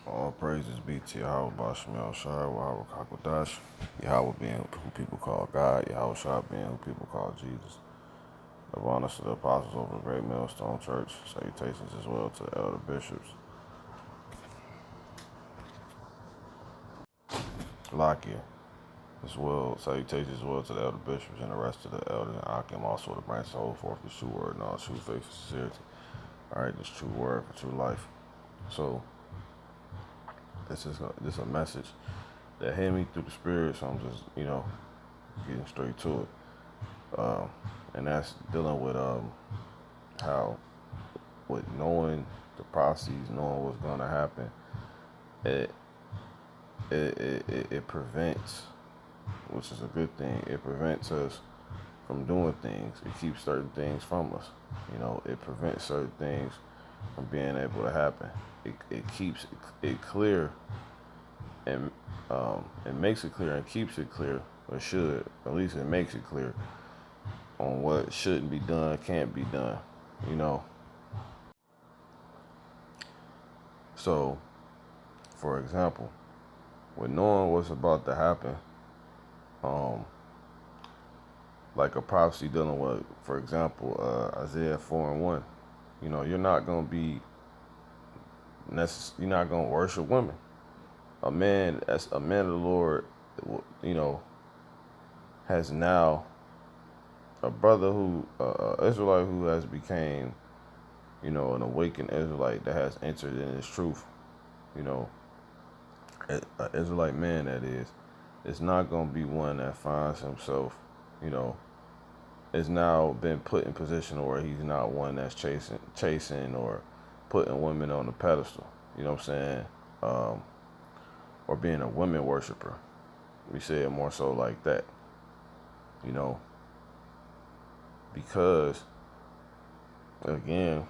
All praises be to Yahweh Bashem Shai, Yahweh Kakodash, Yahweh being who people call God, Yahweh Shai being who people call Jesus. Of honor to the apostles over the Great Millstone Church. Salutations as well to the elder bishops. Lakia. As well, salutations as well to the elder bishops and the rest of the elders and Akim, also the branch to hold forth the true word and all true faith and sincerity. Alright, this true word for true life. So, this is a message that hit me through the spirit, so I'm just, getting straight to it. And that's dealing with how, with knowing the prophecies, knowing what's going to happen, it, it prevents, which is a good thing, it prevents us from doing things. It keeps certain things from us. It prevents certain things from being able to happen. It keeps it clear, and it makes it clear and keeps it clear, or should. At least it makes it clear on what shouldn't be done, can't be done. You know. So, for example, with knowing what's about to happen, um, like a prophecy dealing with, for example, Isaiah 4:1. You're not gonna be you're not gonna worship women. As a man of the Lord, you know, has now a brother who, Israelite who has became, an awakened Israelite that has entered in his truth. You know, an Israelite man that is not gonna be one that finds himself, you know, is now been put in position where he's not one that's chasing or putting women on the pedestal. You know what I'm saying? Or being a women worshiper. We say it more so like that. You know, because again,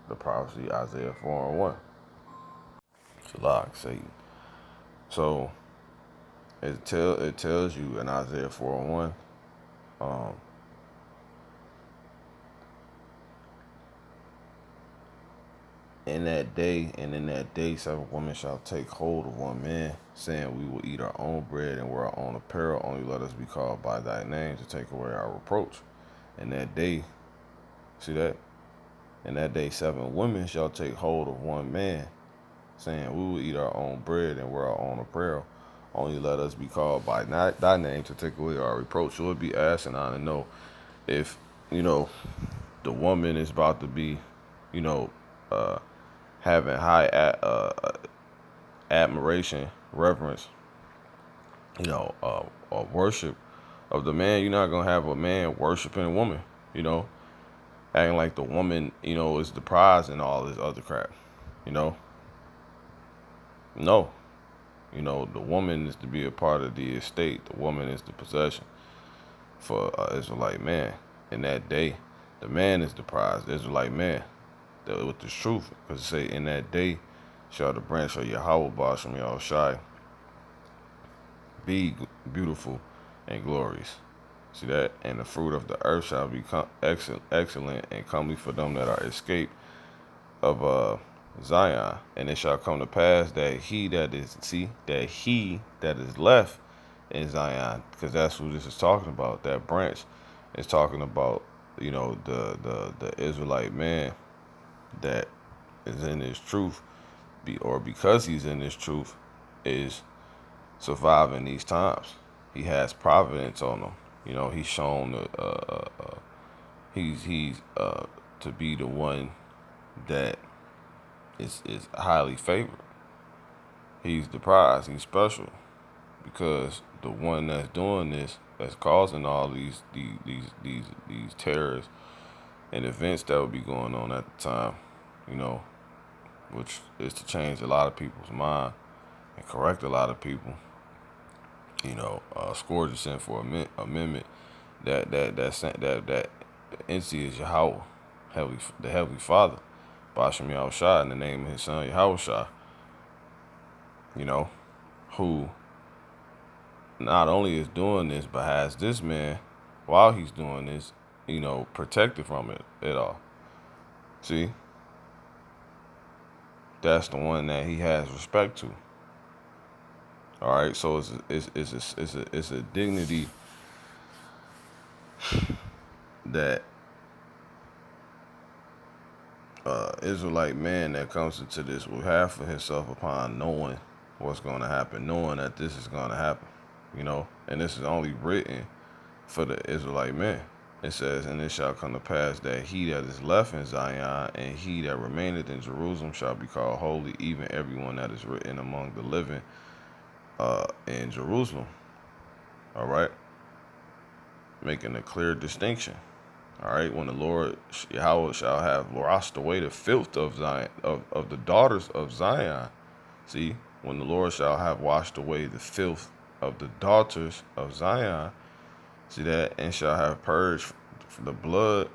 the prophecy Isaiah 4:1. Shalak, Satan. So it tells you in Isaiah 4:1, um, in that day, 7 women shall take hold of one man, saying, we will eat our own bread and wear our own apparel. Only let us be called by thy name to take away our reproach. In that day, see that? In that day, 7 women shall take hold of one man, saying, we will eat our own bread and wear our own apparel. Only let us be called by thy name to take away our reproach. So it would be asinine to know if, the woman is about to be, you know, uh, having high admiration, reverence, worship of the man. You're not gonna have a man worshiping a woman, you know, acting like the woman, is the prize and all this other crap, you know. No, the woman is to be a part of the estate. The woman is the possession for Israelite man. In that day, the man is the prize, the Israelite man. With the truth, because it say in that day shall the branch of Yahweh Bashem Shai be beautiful and glorious. See that? And the fruit of the earth shall become excellent and comely for them that are escaped of Zion. And it shall come to pass that he that is left in Zion, because that's who this is talking about. That branch is talking about, the Israelite man that is in his truth, or because he's in his truth, is surviving these times. He has providence on him. He's shown he's to be the one that is highly favored. He's the prize. He's special because the one that's doing this, that's causing all these terrors and events that would be going on at the time, you know, which is to change a lot of people's mind and correct a lot of people. Scourge is sent for amendment. That entity is Yahweh, the Heavenly Father, Bashem Yahushua, in the name of His Son Yahushua. Who not only is doing this, but has this man, while he's doing this, protected from it at all. See, that's the one that he has respect to. All right, so it's a dignity that Israelite man that comes into this will have for himself upon knowing what's going to happen, knowing that this is going to happen, and this is only written for the Israelite man. It says, and it shall come to pass that he that is left in Zion and he that remaineth in Jerusalem shall be called holy, even everyone that is written among the living in Jerusalem. All right, making a clear distinction. All right, when the Lord Yahweh shall have washed away the filth of Zion, of the daughters of Zion. See, when the Lord shall have washed away the filth of the daughters of Zion, see that, and shall have purged the blood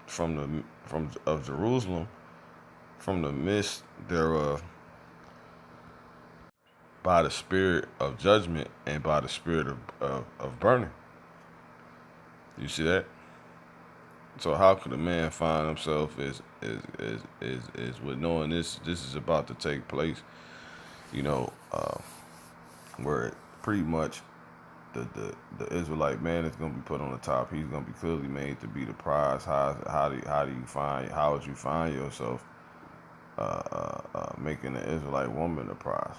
from of Jerusalem from the midst thereof by the spirit of judgment and by the spirit of burning. You see that? So how could a man find himself is with knowing this is about to take place, you know, where pretty much the Israelite man is going to be put on the top. He's going to be clearly made to be the prize. How do you find, how would you find yourself making the Israelite woman the prize?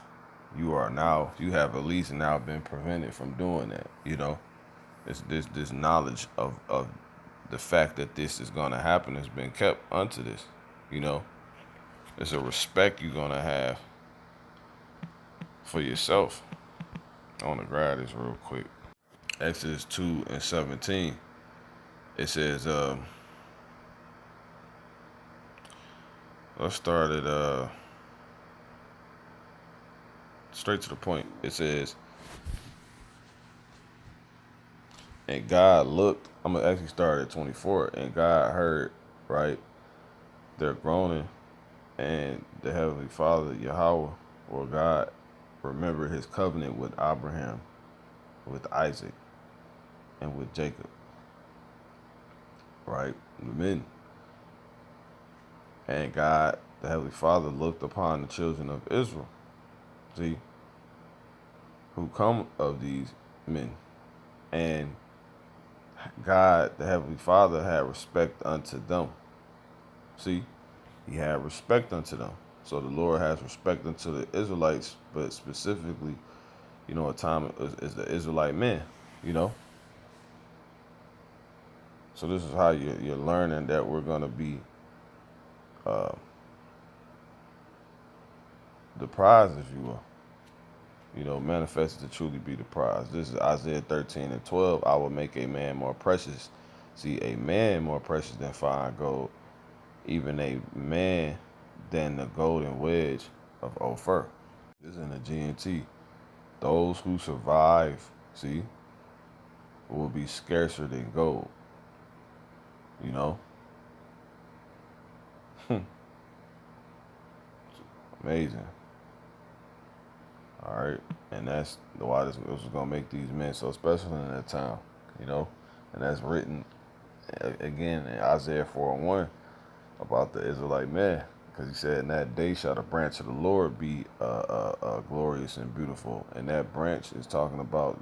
You have at least now been prevented from doing that. It's this knowledge of the fact that this is going to happen has been kept unto this. It's a respect you're going to have for yourself. I want to grab this real quick. Exodus 2:17. It says, let's start at straight to the point. It says, and God looked. I'm gonna actually start at 24. And God heard, right, their groaning, and the Heavenly Father Yahweh, or God, remembered His covenant with Abraham, with Isaac, and with Jacob. Right, the men. And God, the Heavenly Father, looked upon the children of Israel. See, who come of these men, and God, the Heavenly Father, had respect unto them. See, He had respect unto them. So the Lord has respect unto the Israelites, but specifically, a time is the Israelite men. So this is how you're learning that we're going to be the prize, if you will. Manifested to truly be the prize. This is Isaiah 13:12. I will make a man more precious. See, a man more precious than fine gold, even a man than the golden wedge of Ophir. This is in the GNT. Those who survive, see, will be scarcer than gold. Amazing. All right, and that's why this was gonna make these men so special in that time. And that's written again in Isaiah 4:1 about the Israelite man, because he said, "In that day shall the branch of the Lord be glorious and beautiful." And that branch is talking about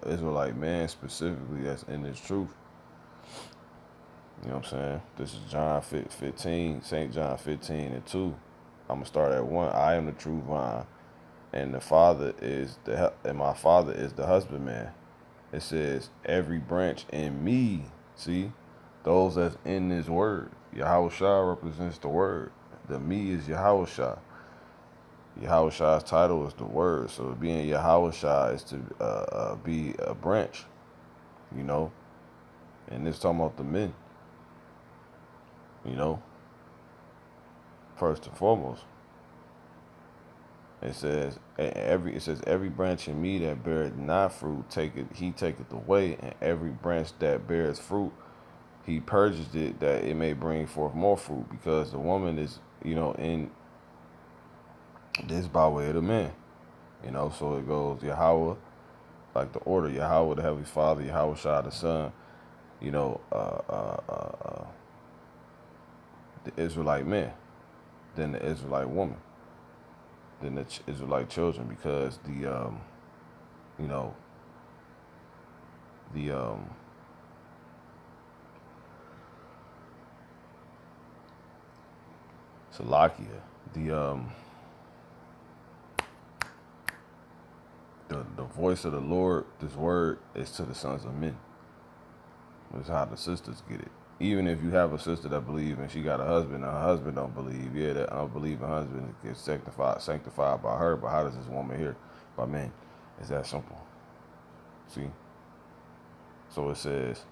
Israelite man specifically that's in this truth. You know what I'm saying? This is John 15, St. John 15:2. I'm gonna start at 1. I am the true vine, and my Father is the husbandman. It says, every branch in me, see, those that's in this word. Yahweh Shah represents the word. The me is Yahweh Shah. Yahweh Shah's title is the word. So being Yahweh Shah is to be a branch, and it's talking about the men, first and foremost. It says every branch in me that beareth not fruit he taketh away, and every branch that beareth fruit he purges it that it may bring forth more fruit, because the woman is in this by way of the man. So it goes Yahweh, like the order, Yahweh the Heavenly Father, Yahweh Shah the Son, the Israelite man, then the Israelite woman. than the Israelite children, because you know, the Salakia, the the voice of the Lord, this word is to the sons of men. That's how the sisters get it. Even if you have a sister that believes and she got a husband and her husband don't believe, yeah, that unbelieving husband gets sanctified by her. But how does this woman here? By men. It's that simple. See? So it says,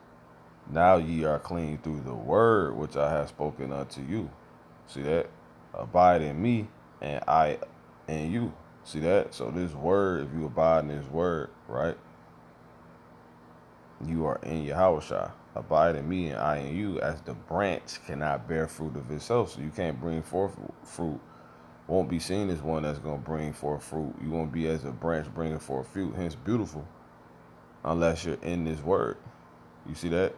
now ye are clean through the word which I have spoken unto you. See that? Abide in me and I in you. See that? So this word, if you abide in this word, right? You are in Yahushua. Abide in me and I in you, as the branch cannot bear fruit of itself. So you can't bring forth fruit. Won't be seen as one that's going to bring forth fruit. You won't be as a branch bringing forth fruit. Hence beautiful. Unless you're in this word. You see that?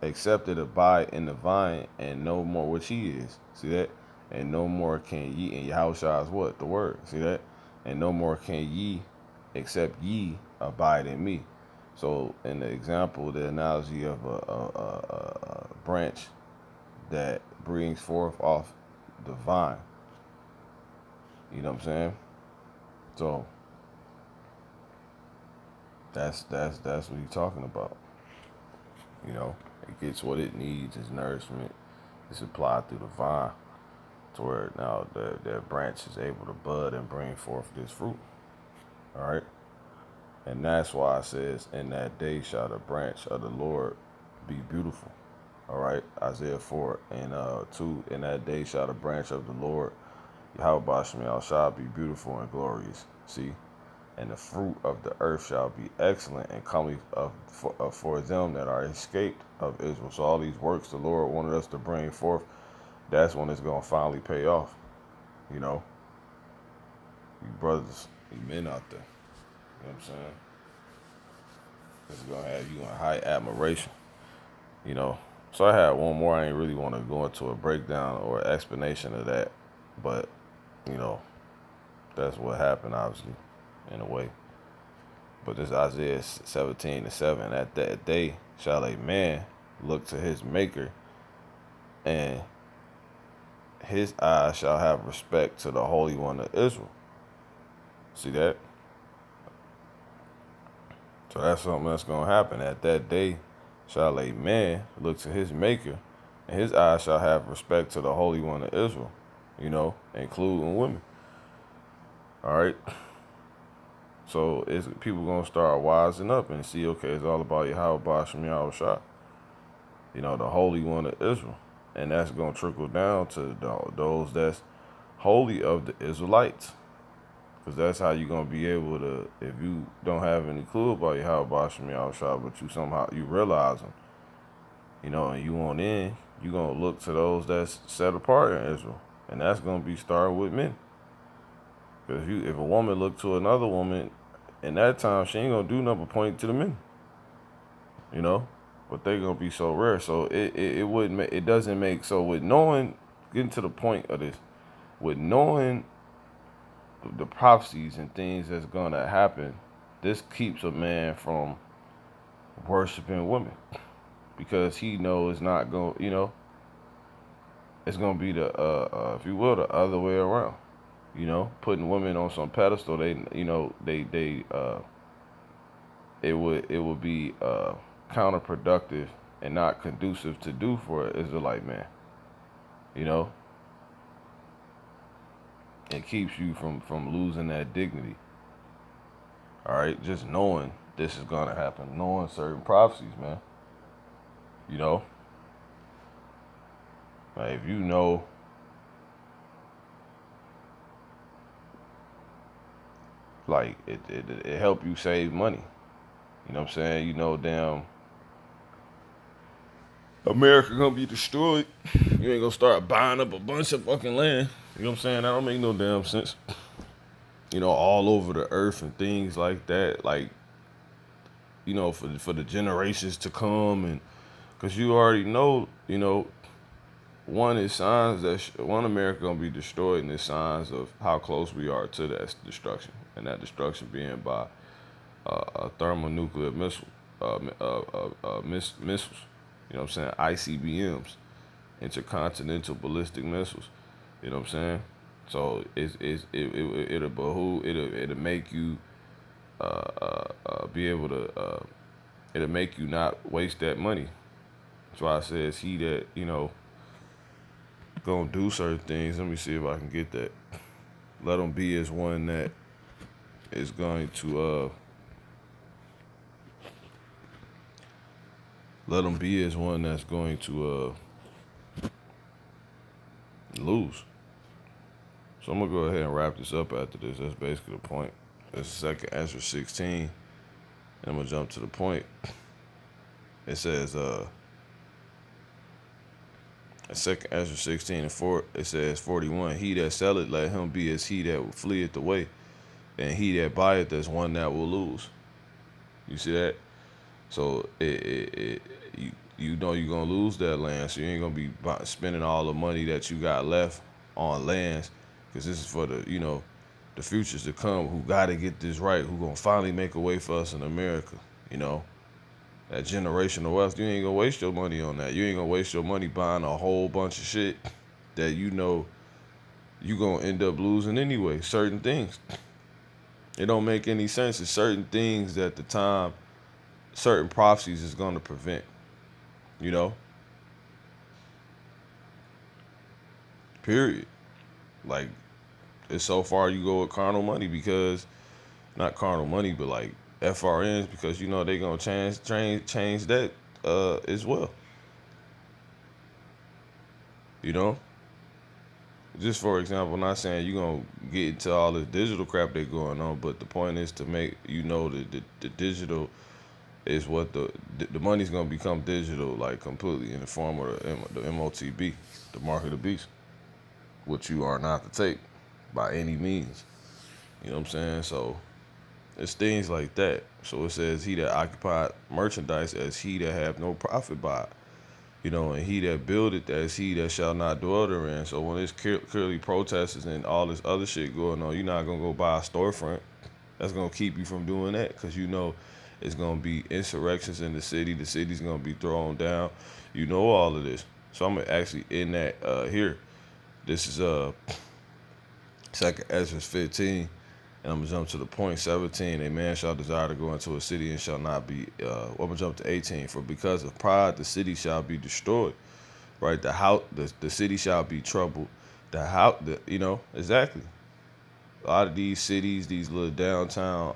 Except that abide in the vine and no more, which he is. See that? And no more can ye, and Yahushua is what? The word. See that? And no more can ye, except ye abide in me. So in the example, the analogy of a branch that brings forth off the vine. You know what I'm saying? So that's what he's talking about. You know, it gets what it needs, its nourishment is supplied through the vine, to where now the branch is able to bud and bring forth this fruit. All right. And that's why it says, in that day shall the branch of the Lord be beautiful. All right. Isaiah 4 and 2. In that day shall the branch of the Lord, Yahweh shall be beautiful and glorious. See? And the fruit of the earth shall be excellent and comely for them that are escaped of Israel. So all these works the Lord wanted us to bring forth, that's when it's going to finally pay off. You know? You brothers, you men out there. You know what I'm saying? It's going to have you in high admiration. You know? So I had one more. I ain't really want to go into a breakdown or explanation of that. But, you know, that's what happened, obviously, in a way. But this Isaiah 17:7, at that day shall a man look to his maker, and his eyes shall have respect to the Holy One of Israel. See that? So that's something that's going to happen. At that day shall a man look to his maker, and his eyes shall have respect to the Holy One of Israel, you know, including women. All right? So people going to start wising up and see, okay, it's all about Yahweh Ba'ashem Yahweh, you know, the Holy One of Israel. And that's going to trickle down to those that's holy of the Israelites. Because that's how you're going to be able to, if you don't have any clue about Yahweh Ba'ashem Yahweh, but you somehow, you realize them, you know, and you want in, you're going to look to those that's set apart in Israel. And that's going to be starting with men. Because if a woman look to another woman, in that time, she ain't going to do nothing but point to the men. You know? But they going to be so rare. So it wouldn't make, it doesn't make, so with knowing, getting to the point of this, with knowing the prophecies and things that's going to happen, this keeps a man from worshiping women. Because he knows it's not going, you know, it's going to be the, if you will, the other way around. You know, putting women on some pedestal, they, you know, it would be counterproductive and not conducive to do for an Israelite man. You know, it keeps you from losing that dignity. All right, just knowing this is gonna happen, knowing certain prophecies, man. You know, like if you know, like it help you save money. You know what I'm saying? You know, damn, America gonna be destroyed. You ain't gonna start buying up a bunch of fucking land. You know what I'm saying? That don't make no damn sense. You know, all over the earth and things like that. Like, you know, for the generations to come, and because you already know, you know, one is signs that one America gonna be destroyed, and it's signs of how close we are to that destruction, and that destruction being by thermonuclear missile, missiles. You know what I'm saying? ICBMs, intercontinental ballistic missiles. You know what I'm saying? So it'll behoove, it'll make you be able to it'll make you not waste that money. That's why I says he that gonna do certain things. Let me see if I can get that. Let him be as one that is going to let him be as one that's going to lose. So I'm gonna go ahead and wrap this up after this. That's basically the point. That's second Ezra 16. And I'm gonna jump to the point. It says second Ezra 16 and 4, it says 41. He that selleth, let him be as he that fleeth away, and he that buyeth as one that will lose. You see that? So you know you're gonna lose that land, so you ain't gonna be spending all the money that you got left on lands, because this is for the futures to come, who got to get this right, who gonna finally make a way for us in America. You know, that generational wealth. You ain't gonna waste your money on that. You ain't gonna waste your money buying a whole bunch of shit that you gonna end up losing anyway. Certain things. It don't make any sense. It's certain things that the time, certain prophecies is gonna prevent. You know, period. Like, it's so far you go with carnal money, because not carnal money, but like FRNs, because they gonna change that as well. You know, just for example, not saying you gonna get into all this digital crap that going on, but the point is to make that the digital is what the money's gonna become digital, like completely, in the form of the MOTB, the mark of the beast, which you are not to take by any means. You know what I'm saying? So it's things like that. So it says, he that occupied merchandise as he that have no profit by it. And he that buildeth as he that shall not dwell therein. So when it's clearly protesters and all this other shit going on, you're not gonna go buy a storefront. That's gonna keep you from doing that, because it's gonna be insurrections in the city. The city's gonna be thrown down. All of this. So I'm actually in that here. This is second Ezra 15. And I'm gonna jump to the point 17. A man shall desire to go into a city and shall not be. I'm gonna jump to 18. For because of pride, the city shall be destroyed. Right, the city shall be troubled. Exactly. A lot of these cities, these little downtown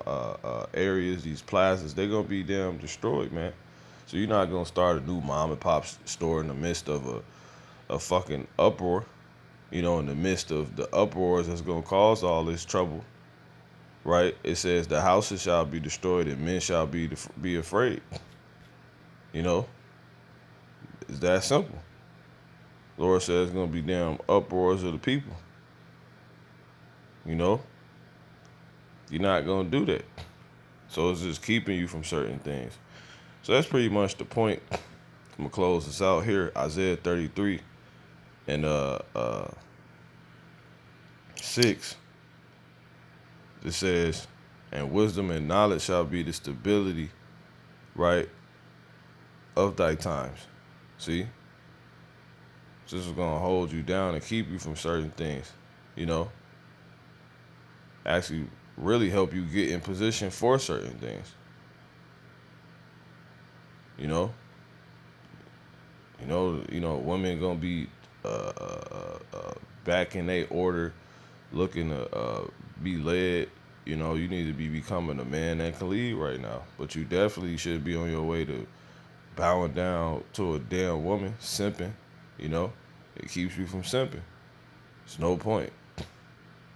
areas, these plazas, they're gonna be damn destroyed, man. So you're not gonna start a new mom and pop store in the midst of a fucking uproar. In the midst of the uproars that's gonna cause all this trouble. Right? It says the houses shall be destroyed and men shall be afraid. You know, it's that simple. Lord says it's gonna be damn uproars of the people. You know, you're not gonna do that. So it's just keeping you from certain things. So that's pretty much the point. I'm gonna close this out here. Isaiah 33 and 6. It says, and wisdom and knowledge shall be the stability, right, of thy times. See? This is gonna hold you down and keep you from certain things. You know? Actually really help you get in position for certain things. You know? Women gonna be back in their order, looking to be led. You need to be becoming a man that can lead right now. But you definitely should be on your way to bowing down to a damn woman, simping. It keeps you from simping. It's no point.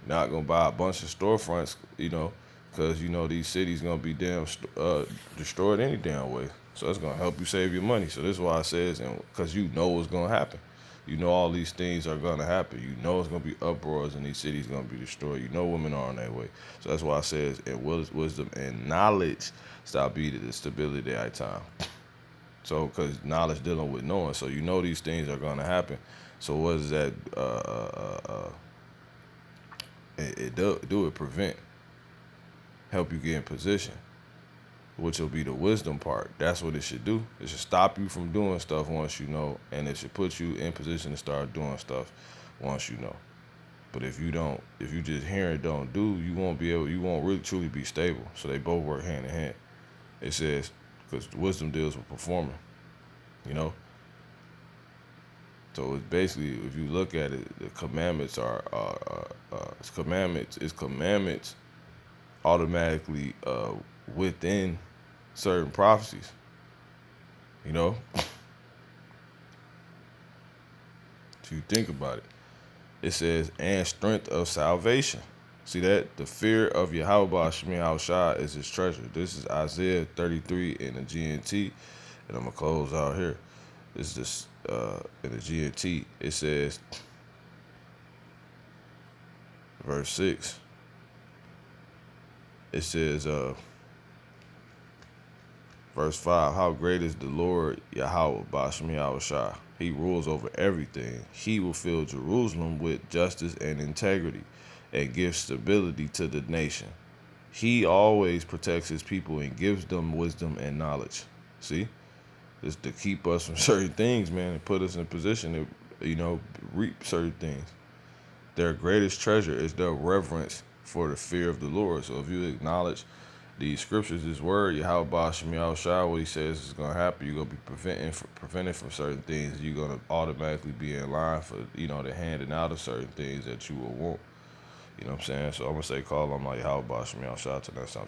Not gonna buy a bunch of storefronts, because these cities gonna be damn destroyed any damn way. So it's gonna help you save your money. So this is why I says, and because what's gonna happen. All these things are gonna happen. It's gonna be uproars and these cities gonna be destroyed. Women are on their way. So that's why I says, and wisdom and knowledge shall be the stability at time. So because knowledge dealing with knowing, so these things are gonna happen. So what does that do it prevent, help you get in position, which will be the wisdom part. That's what it should do. It should stop you from doing stuff once you know, and it should put you in position to start doing stuff once you know. But if you don't, if you just hear and don't do, you won't be able, you won't really truly be stable. So they both work hand in hand. It says, because wisdom deals with performing, you know? So it's basically, if you look at it, the commandments are, it's commandments automatically within certain prophecies, you know? If you think about it, it says, and strength of salvation. See that? The fear of Yahweh Shemi Shai is his treasure. This is Isaiah 33 in the GNT, and I'm going to close out here. This is in the GNT. It says, verse 6, it says, verse 5, how great is the Lord Yahweh Bashmi Shai. He rules over everything. He will fill Jerusalem with justice and integrity and give stability to the nation. He always protects his people and gives them wisdom and knowledge. See? Just to keep us from certain things, man, and put us in a position to, reap certain things. Their greatest treasure is their reverence for the fear of the Lord. So if you acknowledge these scriptures, this word, Yahweh Shem Shai, what he says is going to happen, you're going to be prevented from certain things. You're going to automatically be in line for, the handing out of certain things that you will want. You know what I'm saying? So I'm going to say, call on my Yahweh Shem Shai till next time.